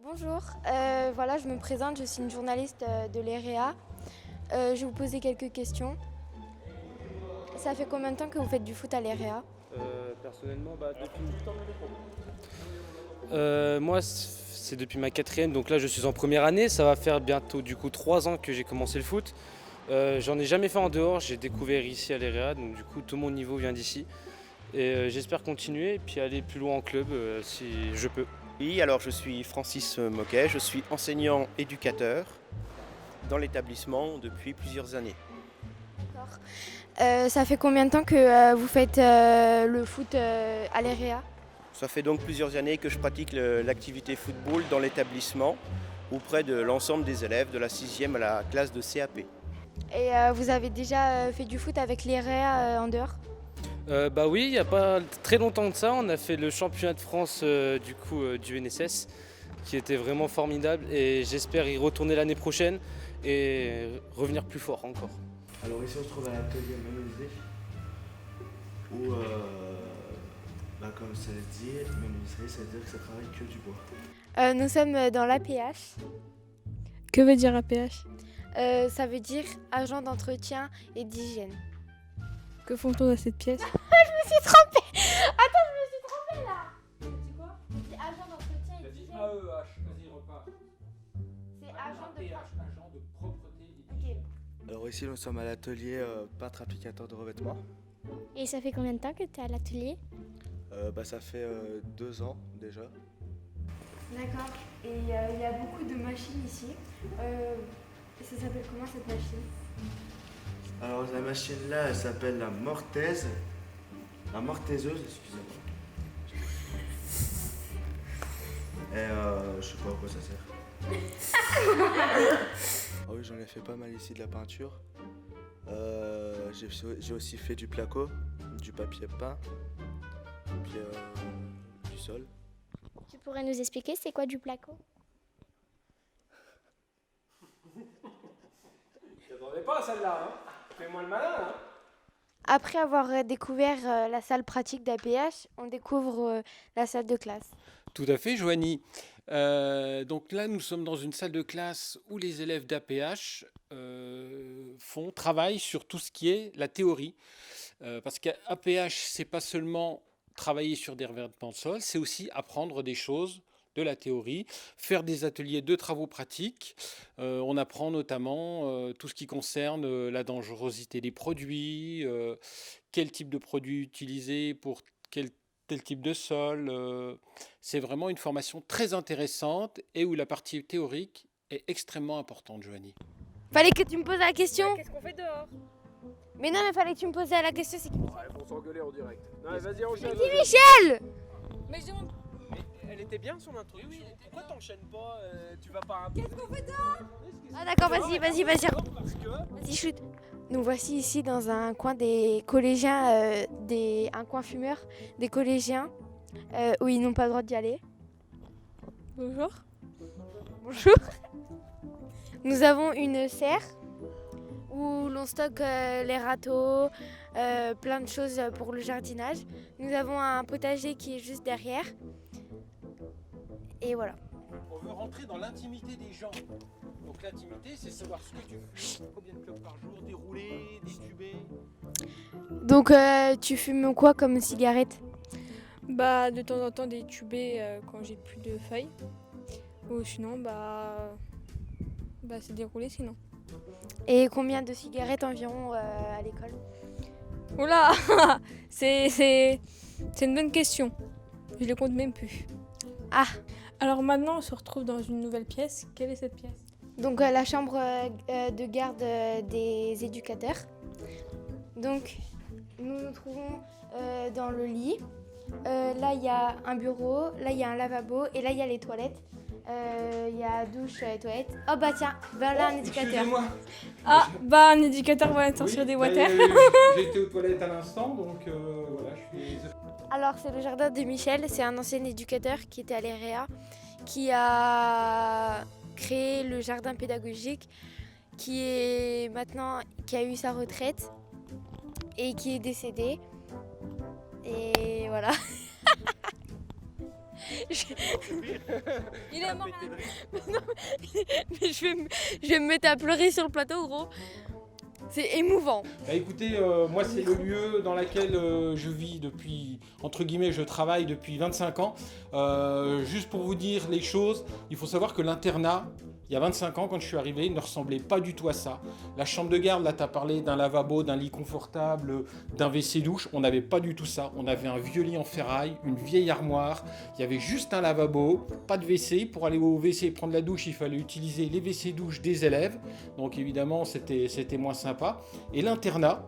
Bonjour, voilà, je me présente, je suis une journaliste de l'EREA. Je vais vous poser quelques questions. Ça fait combien de temps que vous faites du foot à l'EREA? Personnellement, depuis moi, c'est depuis ma quatrième, donc là je suis en première année. Ça va faire bientôt du coup 3 ans que j'ai commencé le foot. J'en ai jamais fait en dehors, j'ai découvert ici à l'EREA, donc du coup tout mon niveau vient d'ici. Et j'espère continuer et puis aller plus loin en club si je peux. Oui, alors je suis Francis Moquet, je suis enseignant éducateur dans l'établissement depuis plusieurs années. D'accord. Ça fait combien de temps que vous faites le foot à l'EREA? Ça fait donc plusieurs années que je pratique l'activité football dans l'établissement auprès de l'ensemble des élèves de la 6e à la classe de CAP. Et vous avez déjà fait du foot avec l'EREA en dehors? Oui, il n'y a pas très longtemps de ça, on a fait le championnat de France du NSS qui était vraiment formidable et j'espère y retourner l'année prochaine et revenir plus fort encore. Alors ici on se trouve à l'atelier menuiserie où, comme ça le dit, menuiserie ça veut dire que ça travaille que du bois. Nous sommes dans l'APH. Que veut dire APH? Ça veut dire agent d'entretien et d'hygiène. Que font-on dans cette pièce? Je me suis trompée. Attends, je me suis trompée là. Tu dis quoi? C'est agent d'entretien et d'hygiène. vas-y repars. C'est agent de agent de propreté et Ok. Alors ici nous sommes à l'atelier peintre applicateur de revêtement. Et ça fait combien de temps que tu es à l'atelier? Ça fait 2 ans déjà. D'accord. Et il y a beaucoup de machines ici. Ça s'appelle comment cette machine? Alors la machine là elle s'appelle la mortaise. La mortaiseuse, excusez-moi. Et je sais pas à quoi ça sert. Ah oui, j'en ai fait pas mal ici de la peinture. J'ai aussi fait du placo, du papier peint, puis du sol. Tu pourrais nous expliquer c'est quoi du placo? Je t'attendais pas à celle-là, hein. Fais-moi le malin, hein. Après avoir découvert la salle pratique d'APH, on découvre la salle de classe. Tout à fait, Joanie. Donc là, nous sommes dans une salle de classe où les élèves d'APH travaillent sur tout ce qui est la théorie. Parce qu'APH, c'est pas seulement travailler sur des revêtements de sol, c'est aussi apprendre des choses de la théorie, faire des ateliers de travaux pratiques. On apprend notamment tout ce qui concerne la dangerosité des produits, quel type de produit utiliser pour tel type de sol. C'est vraiment une formation très intéressante et où la partie théorique est extrêmement importante, Joanie. Fallait que tu me poses la question. Qu'est-ce qu'on fait dehors? Mais non, mais fallait que tu me poses la question. C'est qui? Ouais, ils vont s'engueuler en direct. Non, mais vas-y, enchaîne. Michel. Mais je demande. Elle était bien son introduction. Oui, pourquoi t'enchaînes pas? Tu vas pas. Qu'est-ce qu'on fait dehors? Ah d'accord, vas-y. Parce que. Vas-y, chute. Nous voici ici dans un coin des collégiens, un coin fumeur des collégiens où ils n'ont pas le droit d'y aller. Bonjour. Bonjour. Nous avons une serre où l'on stocke les râteaux, plein de choses pour le jardinage. Nous avons un potager qui est juste derrière. Et voilà. On veut rentrer dans l'intimité des gens. Donc l'intimité, c'est savoir ce que tu fais, combien de clopes par jour, dérouler, détuber. Donc tu fumes quoi comme cigarette? De temps en temps des tubés quand j'ai plus de feuilles. Ou sinon, c'est déroulé sinon. Et combien de cigarettes environ à l'école? Oula c'est une bonne question. Je les compte même plus. Ah. Alors maintenant, on se retrouve dans une nouvelle pièce. Quelle est cette pièce? Donc la chambre de garde des éducateurs. Donc nous nous trouvons dans le lit. Là il y a un bureau, là il y a un lavabo et là il y a les toilettes. Il y a douche et toilettes. Oh bah tiens, là un éducateur. Excusez-moi. Un éducateur va être sur des water. J'ai été aux toilettes à l'instant, donc voilà, je suis... Alors c'est le jardin de Michel, c'est un ancien éducateur qui était à l'EREA, qui a créé le jardin pédagogique, qui a eu sa retraite et qui est décédé. Et voilà. Il vraiment rien. Mais je vais me mettre à pleurer sur le plateau, gros. C'est émouvant. Bah écoutez, moi c'est le lieu dans lequel je vis depuis, entre guillemets, je travaille depuis 25 ans. Juste pour vous dire les choses, il faut savoir que l'internat, il y a 25 ans quand je suis arrivé, il ne ressemblait pas du tout à ça. La chambre de garde, là tu as parlé d'un lavabo, d'un lit confortable, d'un WC douche, on n'avait pas du tout ça. On avait un vieux lit en ferraille, une vieille armoire, il y avait juste un lavabo, pas de WC. Pour aller au WC et prendre la douche, il fallait utiliser les WC douches des élèves. Donc évidemment c'était moins sympa. Et l'internat,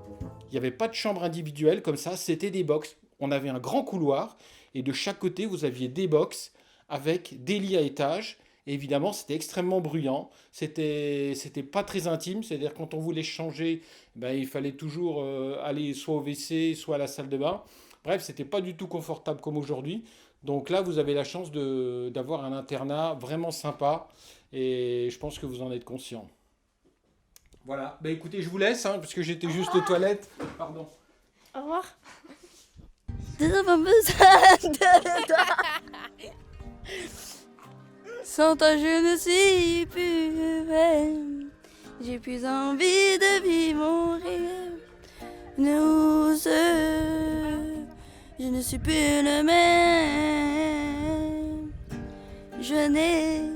il n'y avait pas de chambre individuelle comme ça, c'était des box. On avait un grand couloir et de chaque côté vous aviez des box avec des lits à étage. Et évidemment, c'était extrêmement bruyant, c'était pas très intime, c'est-à-dire quand on voulait changer, ben, il fallait toujours aller soit au WC, soit à la salle de bain. Bref, c'était pas du tout confortable comme aujourd'hui. Donc là, vous avez la chance d'avoir un internat vraiment sympa et je pense que vous en êtes conscient. Voilà, ben, écoutez, je vous laisse, hein, parce que j'étais juste aux toilettes. Pardon. Au revoir. Sans toi, je ne suis plus belle. J'ai plus envie de vivre mon rêve. Je ne suis plus le même. Je n'ai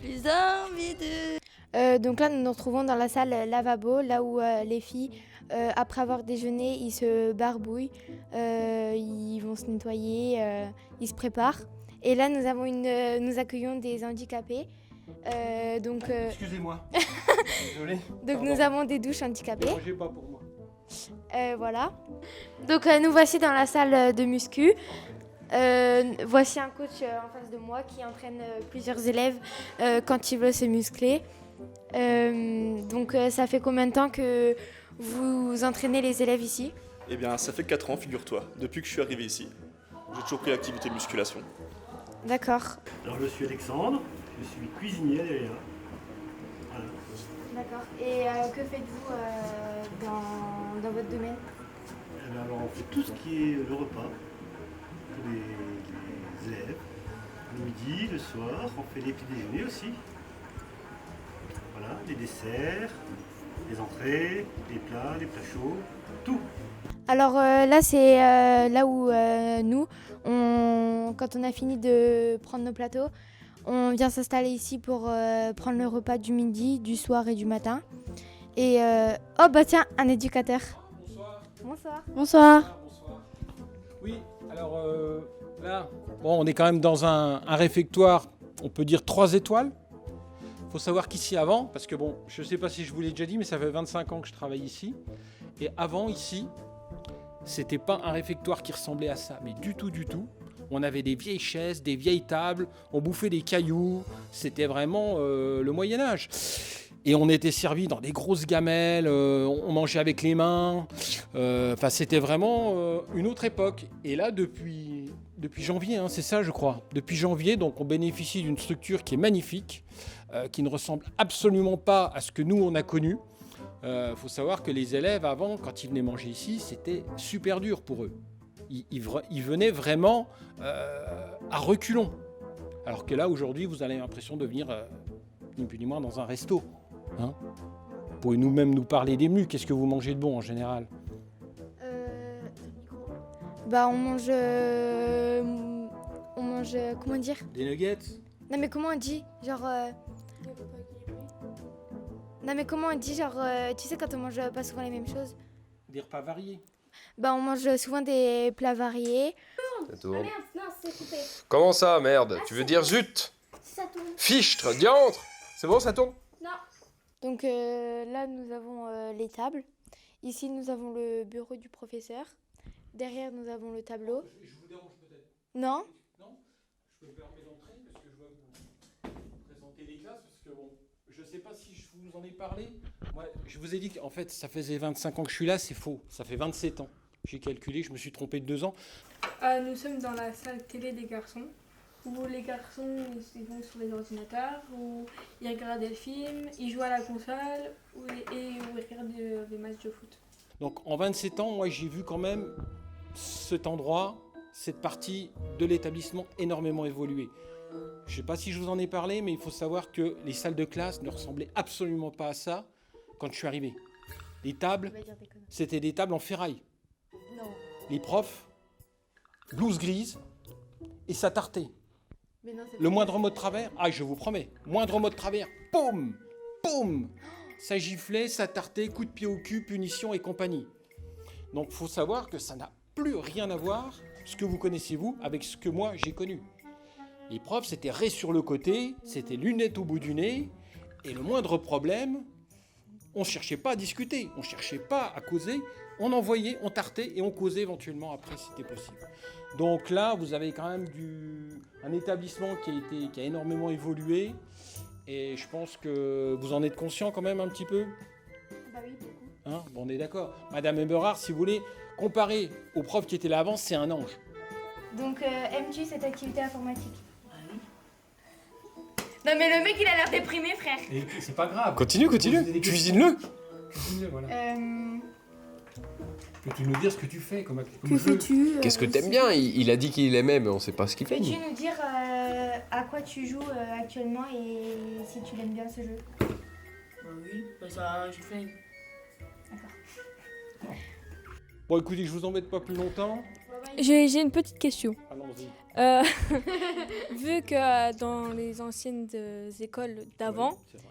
plus envie de... Donc là, nous nous retrouvons dans la salle lavabo, là où les filles, après avoir déjeuné, ils se barbouillent, ils vont se nettoyer, ils se préparent. Et là, nous accueillons des handicapés. Excusez-moi. Désolé. Donc nous avons des douches handicapées. Mangez pas pour moi. Voilà. Donc nous voici dans la salle de muscu. Voici un coach en face de moi qui entraîne plusieurs élèves quand ils veulent se muscler. Donc ça fait combien de temps que vous entraînez les élèves ici ? Eh bien, ça fait 4 ans, figure-toi, depuis que je suis arrivé ici. J'ai toujours pris l'activité musculation. D'accord. Alors je suis Alexandre, je suis cuisinier derrière. Voilà. D'accord. Et que faites-vous dans votre domaine ? Eh bien, alors on fait tout ce qui est le repas pour les élèves. Le midi, le soir, on fait les petits déjeuners aussi. Voilà, les desserts, les entrées, les plats chauds, tout. Alors là, c'est là où nous, quand on a fini de prendre nos plateaux, on vient s'installer ici pour prendre le repas du midi, du soir et du matin. Et oh bah tiens, un éducateur. Bonsoir. Bonsoir. Bonsoir. Bonsoir. Oui, alors là, bon, on est quand même dans un réfectoire, on peut dire 3 étoiles. Il faut savoir qu'ici avant, parce que bon, je ne sais pas si je vous l'ai déjà dit, mais ça fait 25 ans que je travaille ici. Et avant ici, c'était pas un réfectoire qui ressemblait à ça, mais du tout, du tout. On avait des vieilles chaises, des vieilles tables, on bouffait des cailloux, c'était vraiment le Moyen-Âge. Et on était servi dans des grosses gamelles, on mangeait avec les mains. Enfin, c'était vraiment une autre époque. Et là, depuis janvier, hein, c'est ça je crois. Depuis janvier, donc on bénéficie d'une structure qui est magnifique, qui ne ressemble absolument pas à ce que nous on a connu. Faut savoir que les élèves avant, quand ils venaient manger ici, c'était super dur pour eux. Ils venaient vraiment à reculons. Alors que là, aujourd'hui, vous avez l'impression de venir, ni plus ni moins, dans un resto. Hein, vous pouvez nous-mêmes nous parler des menus. Qu'est-ce que vous mangez de bon en général ? Bah on mange comment dire ? Des nuggets ? Non mais comment on dit ? Genre non mais comment on dit ? Genre tu sais quand on mange pas souvent les mêmes choses ? Des repas variés. Bah on mange souvent des plats variés. Ça tourne. Ah merde, non, c'est coupé. Comment ça, merde? Tu veux dire zut? Ça tourne. Fichtre, diantre! C'est bon, ça tourne? Non. Donc là nous avons les tables. Ici nous avons le bureau du professeur. Derrière nous avons le tableau. Je vous dérange peut-être? Non ? Non? Je me permets d'entrer parce que je dois vous présenter les classes parce que bon, je sais pas si je vous en ai parlé. Moi, je vous ai dit qu'en fait, ça faisait 25 ans que je suis là, c'est faux. Ça fait 27 ans. J'ai calculé, je me suis trompé de 2 ans. Nous sommes dans la salle télé des garçons, où les garçons ils vont sur les ordinateurs, où ils regardent des films, ils jouent à la console, où ils regardent des matchs de foot. Donc en 27 ans, moi j'ai vu quand même cet endroit, cette partie de l'établissement énormément évoluer. Je ne sais pas si je vous en ai parlé, mais il faut savoir que les salles de classe ne ressemblaient absolument pas à ça quand je suis arrivé. Les tables, c'était des tables en ferraille. Non. Les profs, blouse grise, et ça tartait. Mais non, Le moindre mot de travers, je vous promets, moindre mot de travers, boum, boum, ça giflait, ça tartait, coup de pied au cul, punition et compagnie. Donc il faut savoir que ça n'a plus rien à voir, ce que vous connaissez vous, avec ce que moi j'ai connu. Les profs, c'était raie sur le côté, c'était lunettes au bout du nez, et le moindre problème, on ne cherchait pas à discuter, on ne cherchait pas à causer, on envoyait, on tartait et on causait éventuellement après si c'était possible. Donc là, vous avez quand même un établissement qui a énormément évolué, et je pense que vous en êtes conscient quand même un petit peu. Bah oui, beaucoup. Hein, bon, on est d'accord. Madame Eberhard, si vous voulez, comparé aux profs qui étaient là avant, c'est un ange. Donc, aimes-tu cette activité informatique? Non mais le mec il a l'air déprimé, frère. Et c'est pas grave. Continue, cuisine-le. Cuisine-le, voilà. Peux-tu nous dire ce que tu fais comme Que fais-tu Qu'est-ce que t'aimes bien? Il a dit qu'il aimait, mais on sait pas ce qu'il fait. Peux-tu nous dire à quoi tu joues actuellement et si tu l'aimes bien ce jeu? Oui, ça, je fais. D'accord. Bon, écoutez, je vous embête pas plus longtemps. J'ai une petite question. Allons-y. Vu que dans les anciennes écoles d'avant, Oui, c'est vrai.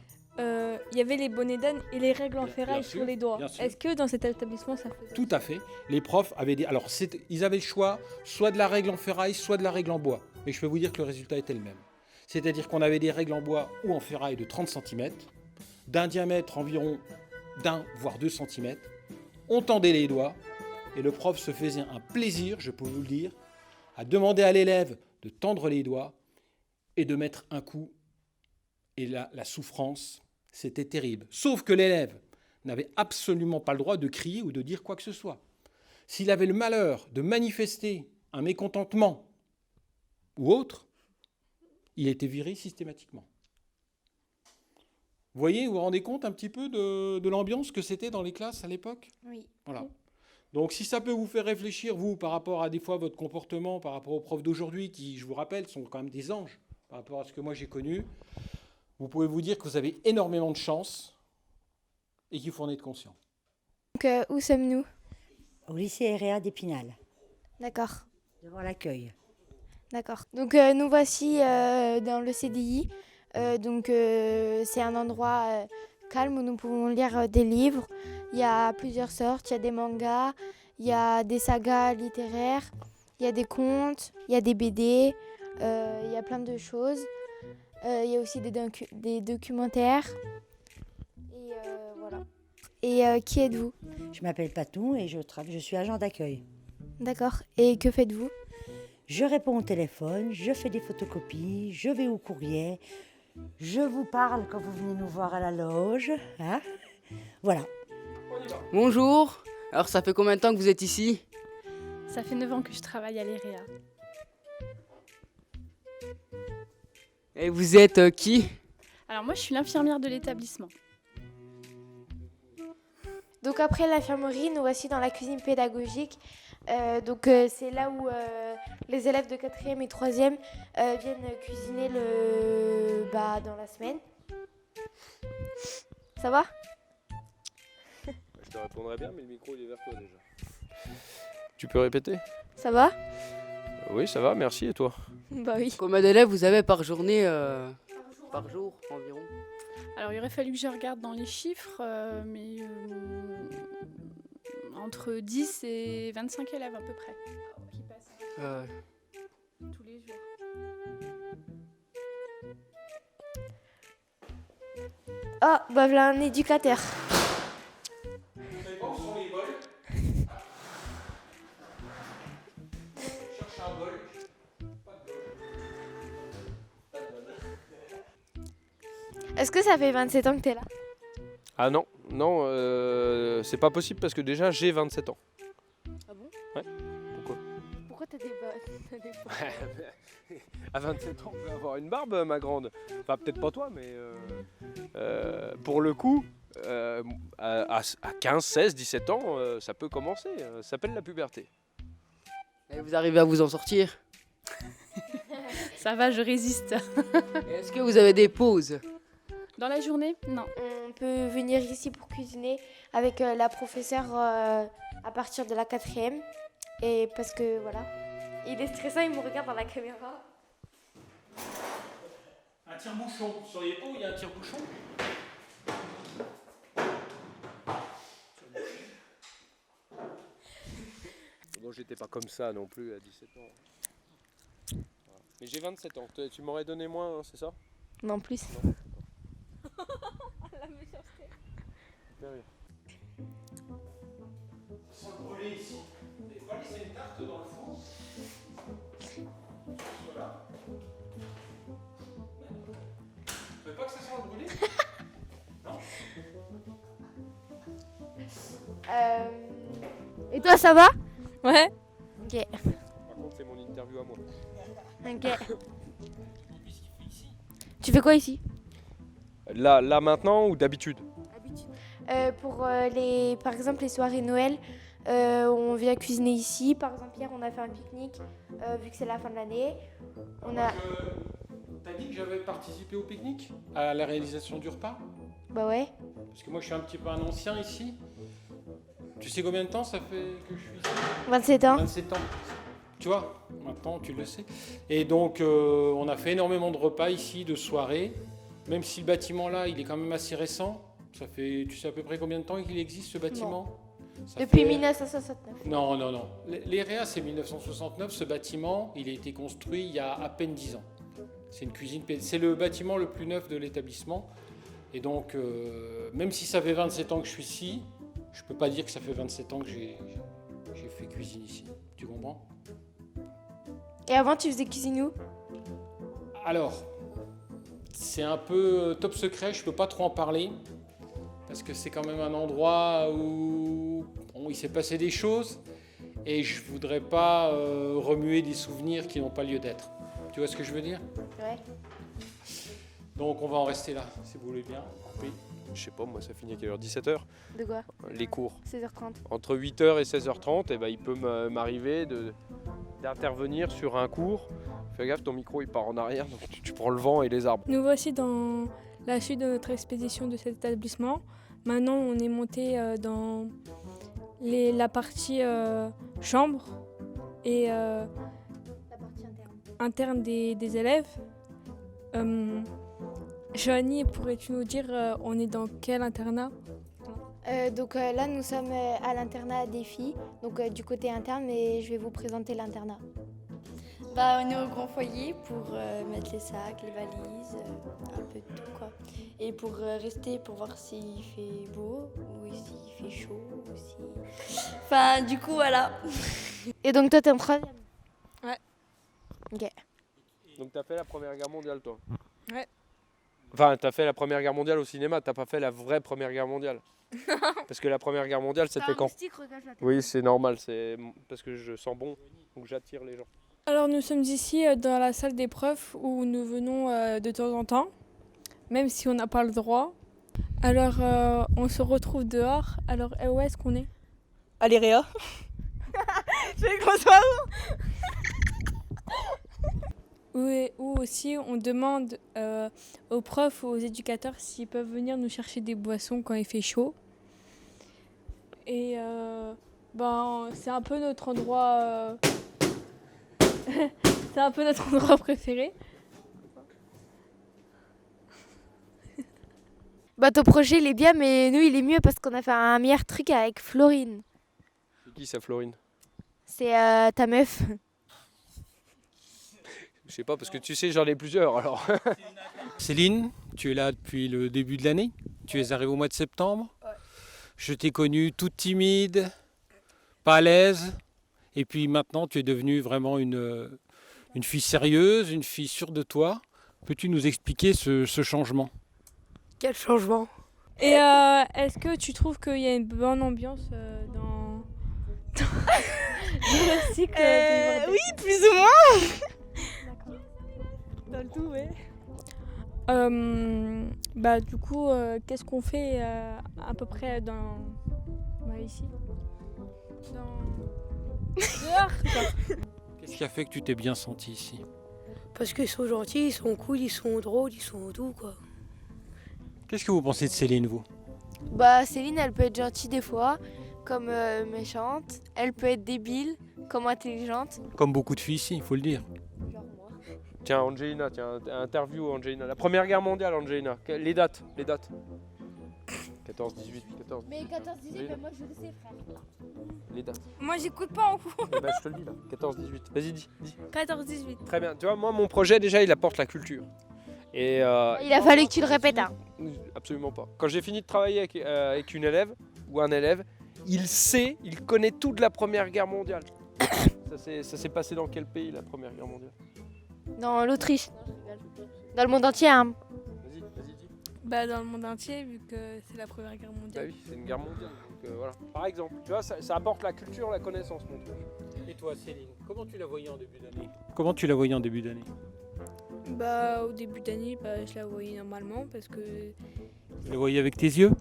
il y avait les bonnets d'âne et les règles en Bien ferraille sûr, sur les doigts. bien sûr. Est-ce que dans cet établissement ça faisait? Tout à fait. Les profs avaient des... Alors, ils avaient le choix, soit de la règle en ferraille, soit de la règle en bois. Mais je peux vous dire que le résultat était le même. C'est-à-dire qu'on avait des règles en bois ou en ferraille de 30 cm, d'un diamètre environ d'1 voire 2 cm. On tendait les doigts et le prof se faisait un plaisir, je peux vous le dire, à demander à l'élève de tendre les doigts et de mettre un coup. Et là, la souffrance, c'était terrible. Sauf que l'élève n'avait absolument pas le droit de crier ou de dire quoi que ce soit. S'il avait le malheur de manifester un mécontentement ou autre, il était viré systématiquement. Vous voyez, vous vous rendez compte un petit peu de l'ambiance que c'était dans les classes à l'époque? Oui. Voilà. Donc si ça peut vous faire réfléchir, vous, par rapport à des fois votre comportement, par rapport aux profs d'aujourd'hui, qui, je vous rappelle, sont quand même des anges, par rapport à ce que moi j'ai connu, vous pouvez vous dire que vous avez énormément de chance et qu'il faut en être conscient. Donc, où sommes-nous? Au lycée RA d'Épinal, D'accord. devant l'accueil. D'accord. Donc nous voici dans le CDI. C'est un endroit calme où nous pouvons lire des livres. Il y a plusieurs sortes. Il y a des mangas, il y a des sagas littéraires, il y a des contes, il y a des BD, il y a plein de choses. Il y a aussi des documentaires. Et voilà. Et qui êtes-vous? Je m'appelle Patou et je suis agent d'accueil. D'accord. Et que faites-vous? Je réponds au téléphone, je fais des photocopies, je vais au courrier, je vous parle quand vous venez nous voir à la loge. Hein, voilà. Bonjour, alors ça fait combien de temps que vous êtes ici? Ça fait 9 ans que je travaille à l'EREA. Et vous êtes qui? Alors moi je suis l'infirmière de l'établissement. Donc après l'infirmerie, nous voici dans la cuisine pédagogique. C'est là où les élèves de 4e et 3e viennent cuisiner dans la semaine. Ça va? Je te répondrai bien, mais le micro il est vers toi déjà. Tu peux répéter? Ça va? Oui, ça va, merci, et toi? Bah oui. Combien d'élèves vous avez par journée par jour environ? Alors il aurait fallu que je regarde dans les chiffres, mais entre 10 et 25 élèves à peu près qui passent tous les jours. Oh, bah voilà un éducateur. Vous savez pas où sont les bols? Cherche un bol. Pas de bol. Est-ce que ça fait 27 ans que t'es là? Ah non, c'est pas possible parce que déjà j'ai 27 ans. Ah bon? Ouais. Pourquoi? Pourquoi t'as des À 27 ans, on peut avoir une barbe, ma grande. Enfin, peut-être pas toi, mais pour le coup, à 15, 16, 17 ans, ça peut commencer. Ça s'appelle la puberté. Et vous arrivez à vous en sortir? Ça va, je résiste. Est-ce que vous avez des pauses? Dans la journée? Non. On peut venir ici pour cuisiner avec la professeure à partir de la 4e. Et parce que voilà, il est stressant, il me regarde dans la caméra. Un tire-bouchon. Vous sauriez pas où il y a un tire-bouchon? Bon, j'étais pas comme ça non plus à 17 ans. Voilà. Mais j'ai 27 ans. Tu m'aurais donné moins, hein, c'est ça? Non, plus. Non. La méchanceté. Super bien. Sans le brûler ici. Il faut laisser une tarte dans le four. Voilà. Tu veux pas que ça soit brûlé? Non. Et toi, ça va? Ouais. Ok. Par contre, c'est mon interview à moi. Ok. Tu fais quoi ici? Là maintenant ou d'habitude? Pour par exemple les soirées Noël, on vient cuisiner ici. Par exemple hier on a fait un pique-nique vu que c'est la fin de l'année. T'as dit que j'avais participé au pique-nique, à la réalisation du repas? Bah ouais. Parce que moi je suis un petit peu un ancien ici. Tu sais combien de temps ça fait que je suis ici? 27 ans. 27 ans. Tu vois, maintenant tu le sais. Et donc on a fait énormément de repas ici, de soirées. Même si le bâtiment là, il est quand même assez récent. Ça fait, tu sais à peu près combien de temps qu'il existe ce bâtiment? Depuis 1969. Non. L'EREA c'est 1969. Ce bâtiment, il a été construit il y a à peine 10 ans. C'est une cuisine. C'est le bâtiment le plus neuf de l'établissement. Et donc, même si ça fait 27 ans que je suis ici, je peux pas dire que ça fait 27 ans que j'ai fait cuisine ici. Tu comprends? Et avant tu faisais cuisine où? Alors, c'est un peu top secret, je peux pas trop en parler. Parce que c'est quand même un endroit où il s'est passé des choses. Et je voudrais pas remuer des souvenirs qui n'ont pas lieu d'être. Tu vois ce que je veux dire? Ouais. Donc on va en rester là, si vous voulez bien. Oui. Je sais pas, moi ça finit à quelle heure? 17h? De quoi? Les cours. 16h30. Entre 8h et 16h30, il peut m'arriver d'intervenir sur un cours. Fais gaffe, ton micro il part en arrière, donc tu prends le vent et les arbres. Nous voici dans la suite de notre expédition de cet établissement. Maintenant, on est monté dans la partie chambre et La partie interne des élèves. Joanie, pourrais-tu nous dire on est dans quel internat? Donc là nous sommes à l'internat des filles, donc du côté interne, et je vais vous présenter l'internat. Bah, on est au grand foyer pour mettre les sacs, les valises, un peu de tout quoi. Et pour rester, pour voir s'il fait beau ou s'il fait chaud ou si... Enfin, du coup, voilà. Et donc toi t'es en 3e? Ouais. Ok. Donc t'as fait la Première Guerre mondiale toi? Ouais. Enfin, t'as fait la Première Guerre mondiale au cinéma, t'as pas fait la vraie Première Guerre mondiale. Parce que la Première Guerre mondiale, c'était quand? Oui, c'est normal, c'est parce que je sens bon, donc j'attire les gens. Alors nous sommes ici dans la salle d'épreuves où nous venons de temps en temps, même si on n'a pas le droit. Alors on se retrouve dehors. Alors où est-ce qu'on est? À l'EREA. Je vais qu'on soit Où aussi on demande aux profs ou aux éducateurs s'ils peuvent venir nous chercher des boissons quand il fait chaud. Et c'est un peu notre endroit... c'est un peu notre endroit préféré. Bah ton projet il est bien, mais nous il est mieux parce qu'on a fait un meilleur truc avec Florine. C'est qui ça, Florine? C'est ta meuf. Je sais pas, parce que tu sais, j'en ai plusieurs alors. Céline, tu es là depuis le début de l'année. Tu es arrivée au mois de septembre. Ouais. Je t'ai connue toute timide, pas à l'aise. Et puis maintenant, tu es devenue vraiment une fille sérieuse, une fille sûre de toi. Peux-tu nous expliquer ce changement? Quel changement? Et est-ce que tu trouves qu'il y a une bonne ambiance dans le cycle Oui, plus ou moins. Dans le tout, oui. Du coup, qu'est-ce qu'on fait à peu près ici dehors quoi. Qu'est-ce qui a fait que tu t'es bien sentie ici? Parce qu'ils sont gentils, ils sont cool, ils sont drôles, ils sont tout quoi. Qu'est-ce que vous pensez de Céline, vous? Bah Céline, elle peut être gentille des fois, comme méchante. Elle peut être débile, comme intelligente. Comme beaucoup de filles ici, il faut le dire. Tiens, Angelina, tiens, interview Angelina. La Première Guerre mondiale, Angelina. Les dates. 14, 18, 14. Mais 14, 18, mais moi je le sais, frère. Les dates. Moi, j'écoute pas en cours. Eh ben, je te le dis là. 14, 18. Vas-y, dis. 14, 18. Très bien. Tu vois, moi, mon projet, déjà, il apporte la culture. Et, Il a fallu que tu le répètes. Hein. Absolument pas. Quand j'ai fini de travailler avec une élève ou un élève, il connaît toute la Première Guerre mondiale. Ça s'est passé dans quel pays, la Première Guerre mondiale? Dans l'Autriche. Dans le monde entier. Hein. Vas-y, dis. Bah, dans le monde entier, vu que c'est la Première Guerre Bah mondiale. oui, c'est une guerre mondiale. Donc, voilà. Par exemple, tu vois, ça apporte la culture, la connaissance, mon truc. Et toi, Céline, comment tu la voyais en début d'année? Bah, au début d'année, bah, je la voyais normalement parce que. Tu la voyais avec tes yeux?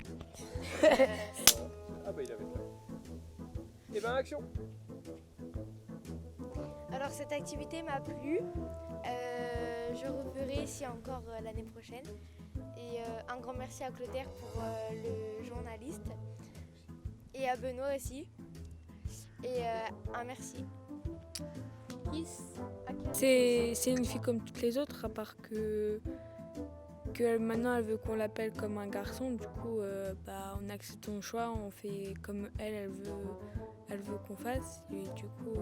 Ah bah il avait peur. Et ben action. Alors cette activité m'a plu. Je referai ici encore l'année prochaine. Et un grand merci à Clotaire pour le journaliste. Et à Benoît aussi. Et un merci. C'est une fille comme toutes les autres, à part que maintenant elle veut qu'on l'appelle comme un garçon. Du coup, bah, on accepte son choix, on fait comme elle veut qu'on fasse. Et du coup,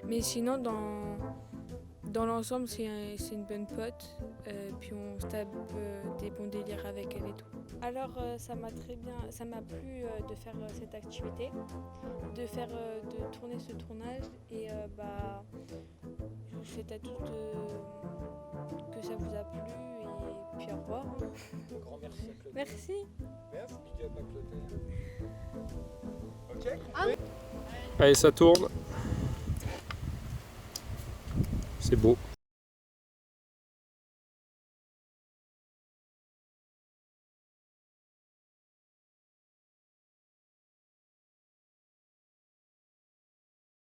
mais sinon, dans l'ensemble, c'est une bonne pote. Puis on se tape des bons délires avec elle et tout. Alors, ça m'a plu de faire cette activité, de tourner ce tournage. Et bah, je vous souhaite à toutes que ça vous a plu. Et puis au revoir. Un grand merci à Claude. Merci. Merci, big up à Claude. Ok. Allez, ça tourne. C'est beau.